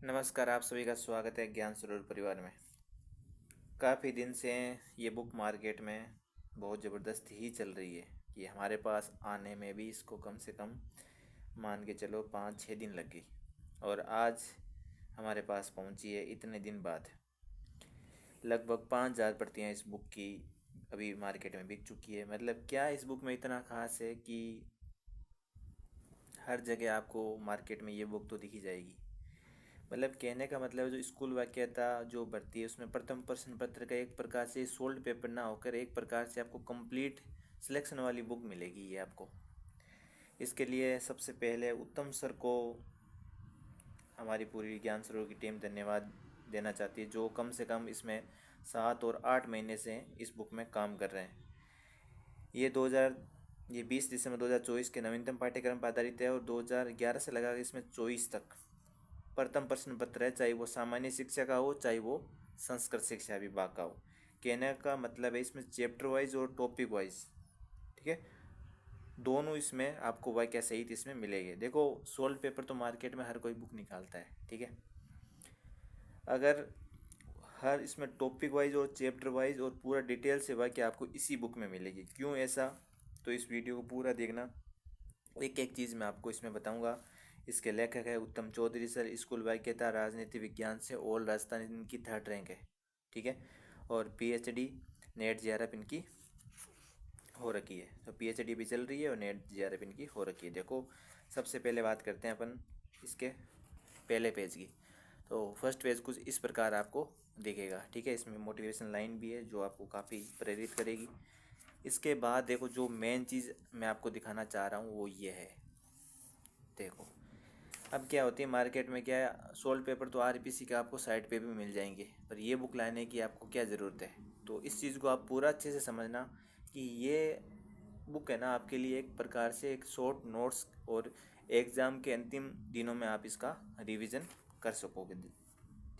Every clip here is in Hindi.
नमस्कार, आप सभी का स्वागत है ज्ञान सरोवर परिवार में। काफ़ी दिन से ये बुक मार्केट में बहुत ज़बरदस्त ही चल रही है कि हमारे पास आने में भी इसको कम से कम मान के चलो 5-6 दिन लग गई और आज हमारे पास पहुंची है इतने दिन बाद। लगभग 5,000 प्रतियाँ इस बुक की अभी मार्केट में बिक चुकी है। मतलब क्या इस बुक में इतना खास है कि हर जगह आपको मार्केट में ये बुक तो दिखी जाएगी। मतलब कहने का मतलब जो स्कूल वाक्यता जो भर्ती है उसमें प्रथम प्रश्न पत्र का एक प्रकार से सोल्ड पेपर ना होकर एक प्रकार से आपको कंप्लीट सिलेक्शन वाली बुक मिलेगी ये आपको। इसके लिए सबसे पहले उत्तम सर को हमारी पूरी ज्ञान सरोवर की टीम धन्यवाद देना चाहती है, जो कम से कम इसमें 7 और 8 महीने से इस बुक में काम कर रहे हैं। ये 20 दिसंबर 2024 के नवीनतम पाठ्यक्रम पर आधारित है और 2011 से लगा इसमें 24 तक प्रथम प्रश्न पत्र है, चाहे वो सामान्य शिक्षा का हो चाहे वो संस्कृत शिक्षा विभाग का हो। कहने का मतलब है इसमें चैप्टर वाइज और टॉपिक वाइज, ठीक है, दोनों इसमें आपको वाक्य सहित इसमें मिलेंगे। देखो, सोल्ड पेपर तो मार्केट में हर कोई बुक निकालता है, ठीक है। अगर हर इसमें टॉपिक वाइज और चैप्टर वाइज और पूरा डिटेल से वाक्य आपको इसी बुक में मिलेगी। क्यों ऐसा, तो इस वीडियो को पूरा देखना। एक एक चीज़ मैं आपको इसमें बताऊंगा। इसके लेखक है उत्तम चौधरी सर, स्कूल वाक्यता राजनीति विज्ञान से ऑल राजस्थान इनकी 3rd रैंक है, ठीक है। और पीएचडी नेट जेआरएफ इनकी हो रखी है, तो पीएचडी भी चल रही है और नेट जेआरएफ इनकी हो रखी है। देखो, सबसे पहले बात करते हैं अपन इसके पहले पेज की। तो फर्स्ट पेज कुछ इस प्रकार आपको दिखेगा, ठीक है। इसमें मोटिवेशन लाइन भी है जो आपको काफ़ी प्रेरित करेगी। इसके बाद देखो, जो मेन चीज़ मैं आपको दिखाना चाह रहा हूँ वो ये है। देखो, अब क्या होती है मार्केट में, क्या है, सोल्ड पेपर तो आरपीसी का आपको साइट पे भी मिल जाएंगे, पर ये बुक लाने की आपको क्या ज़रूरत है। तो इस चीज़ को आप पूरा अच्छे से समझना कि ये बुक है ना आपके लिए एक प्रकार से एक शॉर्ट नोट्स और एग्ज़ाम के अंतिम दिनों में आप इसका रिवीजन कर सकोगे,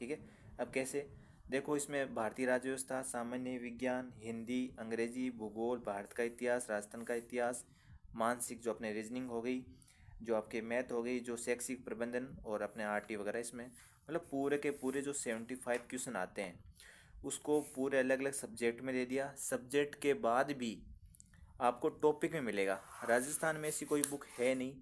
ठीक है। अब कैसे, देखो, इसमें भारतीय राज्य व्यवस्था, सामान्य विज्ञान, हिंदी, अंग्रेजी, भूगोल, भारत का इतिहास, राजस्थान का इतिहास, मानसिक जो अपने रीजनिंग हो गई, जो आपके मैथ हो गई, जो शैक्षिक प्रबंधन और अपने आरटी वगैरह, इसमें मतलब पूरे के पूरे जो 75 क्वेश्चन आते हैं उसको पूरे अलग अलग सब्जेक्ट में दे दिया। सब्जेक्ट के बाद भी आपको टॉपिक में मिलेगा। राजस्थान में ऐसी कोई बुक है नहीं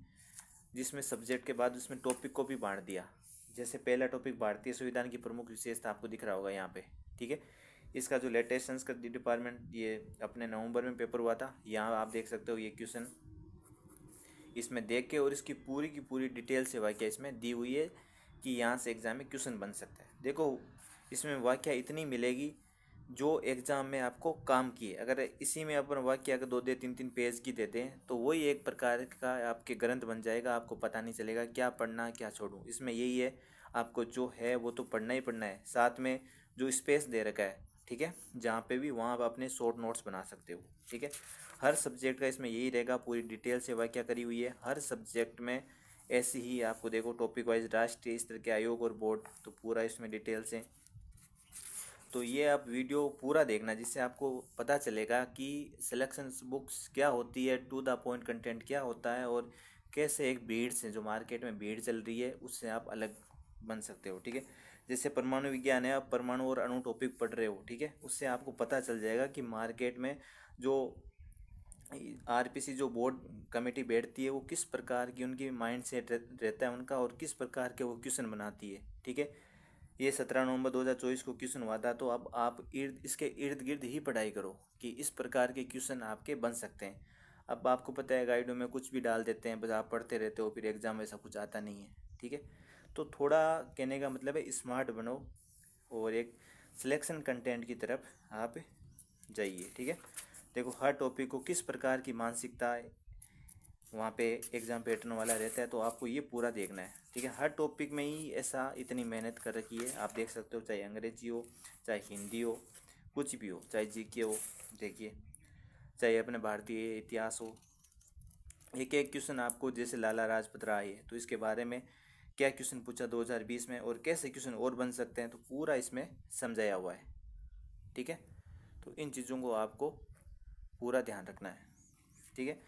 जिसमें सब्जेक्ट के बाद उसमें टॉपिक को भी बांट दिया। जैसे पहला टॉपिक भारतीय संविधान की प्रमुख विशेषता आपको दिख रहा होगा यहाँ पे, ठीक है। इसका जो लेटेस्ट संस्कृत डिपार्टमेंट ये अपने नवंबर में पेपर हुआ था, यहाँ आप देख सकते हो ये क्वेश्चन इसमें देख के, और इसकी पूरी की पूरी डिटेल से वाक्य इसमें दी हुई है कि यहाँ से एग्ज़ाम में क्वेश्चन बन सकता है। देखो, इसमें वाक्य इतनी मिलेगी जो एग्ज़ाम में आपको काम की है। अगर इसी में अपन वाक्य अगर 2-3 पेज की देते हैं तो वही एक प्रकार का आपके ग्रंथ बन जाएगा, आपको पता नहीं चलेगा क्या पढ़ना क्या छोड़ूं। इसमें यही है, आपको जो है वो तो पढ़ना ही पढ़ना है, साथ में जो स्पेस दे रखा है, ठीक है, जहाँ पे भी वहाँ आप अपने शॉर्ट नोट्स बना सकते हो, ठीक है। हर सब्जेक्ट का इसमें यही रहेगा, पूरी डिटेल से वाक्य करी हुई है हर सब्जेक्ट में। ऐसे ही आपको देखो टॉपिक वाइज राष्ट्रीय स्तर के आयोग और बोर्ड, तो पूरा इसमें डिटेल से। तो ये आप वीडियो पूरा देखना जिससे आपको पता चलेगा कि सिलेक्शन बुक्स क्या होती है, टू द पॉइंट कंटेंट क्या होता है, और कैसे एक भीड़ से, जो मार्केट में भीड़ चल रही है उससे आप अलग बन सकते हो, ठीक है। जैसे परमाणु विज्ञान है, आप परमाणु और अणु टॉपिक पढ़ रहे हो, ठीक है, उससे आपको पता चल जाएगा कि मार्केट में जो आरपीसी जो बोर्ड कमेटी बैठती है वो किस प्रकार की उनकी माइंड सेट रहता है उनका, और किस प्रकार के वो क्वेश्चन बनाती है, ठीक है। ये 17 नवंबर 2024 को क्वेश्चन हुआ था, तो अब आप इसके इर्द गिर्द ही पढ़ाई करो कि इस प्रकार के क्वेश्चन आपके बन सकते हैं। अब आपको पता है गाइडों में कुछ भी डाल देते हैं, बस आप पढ़ते रहते हो, फिर एग्जाम में ऐसा कुछ आता नहीं है, ठीक है। तो थोड़ा कहने का मतलब है स्मार्ट बनो और एक सिलेक्शन कंटेंट की तरफ आप जाइए, ठीक है। देखो, हर टॉपिक को किस प्रकार की मानसिकता वहाँ पे एग्ज़ाम पैटर्न वाला रहता है, तो आपको ये पूरा देखना है, ठीक है। हर टॉपिक में ही ऐसा इतनी मेहनत कर रखी है, आप देख सकते हो, चाहे अंग्रेजी हो चाहे हिंदी हो, कुछ भी हो, चाहे जीके हो, देखिए, चाहे अपने भारतीय इतिहास हो। एक एक क्वेश्चन आपको, जैसे लाला लाजपत राय है तो इसके बारे में क्या क्वेश्चन पूछा 2020 में और कैसे क्वेश्चन और बन सकते हैं, तो पूरा इसमें समझाया हुआ है, ठीक है। तो इन चीज़ों को आपको पूरा ध्यान रखना है, ठीक है।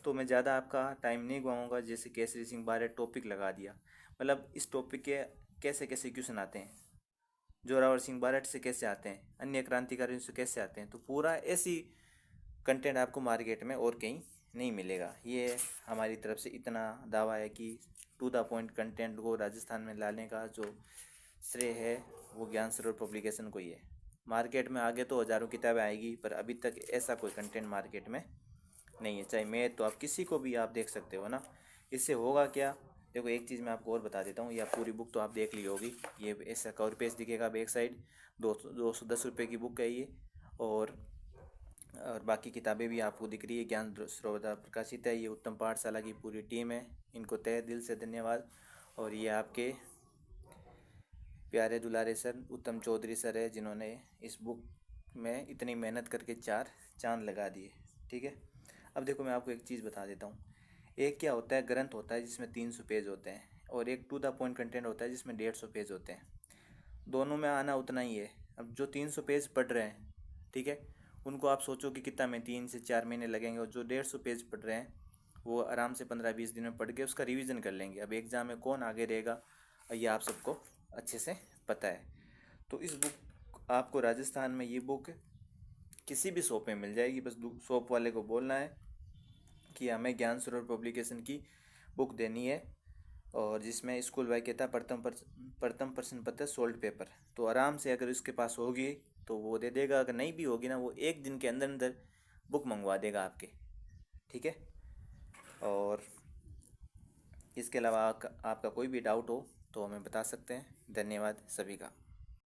तो मैं ज़्यादा आपका टाइम नहीं गवाऊंगा, जैसे केसरी सिंह बारे टॉपिक लगा दिया, मतलब इस टॉपिक के कैसे कैसे क्वेश्चन आते हैं, जोरावर सिंह बारट से कैसे आते हैं, अन्य क्रांतिकारियों से कैसे आते हैं। तो पूरा ऐसी कंटेंट आपको मार्केट में और कहीं नहीं मिलेगा। ये हमारी तरफ से इतना दावा है कि टू द पॉइंट कंटेंट को राजस्थान में लाने का जो श्रेय है वो ज्ञान सरोवर पब्लिकेशन को ही है। मार्केट में आगे तो हज़ारों किताबें आएगी, पर अभी तक ऐसा कोई कंटेंट मार्केट में नहीं है। चाहे मैं तो आप किसी को भी आप देख सकते हो ना। इससे होगा क्या, देखो एक चीज़ मैं आपको और बता देता हूँ। ये पूरी बुक तो आप देख ली होगी। ये ऐसा कवर पेज दिखेगा बैक साइड, 210 रुपये की बुक है ये। और बाकी किताबें भी आपको दिख रही है। ज्ञान सरोवर प्रकाशित है। ये उत्तम पाठशाला की पूरी टीम है, इनको तहे दिल से धन्यवाद। और ये आपके प्यारे दुलारे सर उत्तम चौधरी सर है, जिन्होंने इस बुक में इतनी मेहनत करके 4 चांद लगा दिए। ठीक है, अब देखो मैं आपको एक चीज़ बता देता हूँ। एक क्या होता है, ग्रंथ होता है जिसमें 300 पेज होते हैं, और एक टू द पॉइंट कंटेंट होता है जिसमें 150 पेज होते हैं। दोनों में आना उतना ही है। अब जो 300 पेज पढ़ रहे हैं, ठीक है, उनको आप सोचो कि कितना में 3 से 4 महीने लगेंगे। और जो 150 पेज पढ़ रहे हैं वो आराम से 15-20 दिन में पढ़ के उसका रिवीजन कर लेंगे। अब एग्ज़ाम में कौन आगे रहेगा ये आप सबको अच्छे से पता है। तो इस बुक आपको राजस्थान में ये बुक किसी भी शॉप में मिल जाएगी। बस शॉप वाले को बोलना है कि हमें ज्ञान सरोवर पब्लिकेशन की बुक देनी है, और जिसमें स्कूल वाक्यता प्रथम प्रश्न पत्र सोल्ड पेपर। तो आराम से अगर उसके पास होगी तो वो दे देगा। अगर नहीं भी होगी ना, वो एक दिन के अंदर अंदर बुक मंगवा देगा आपके। ठीक है, और इसके अलावा आपका कोई भी डाउट हो तो हमें बता सकते हैं। धन्यवाद सभी का।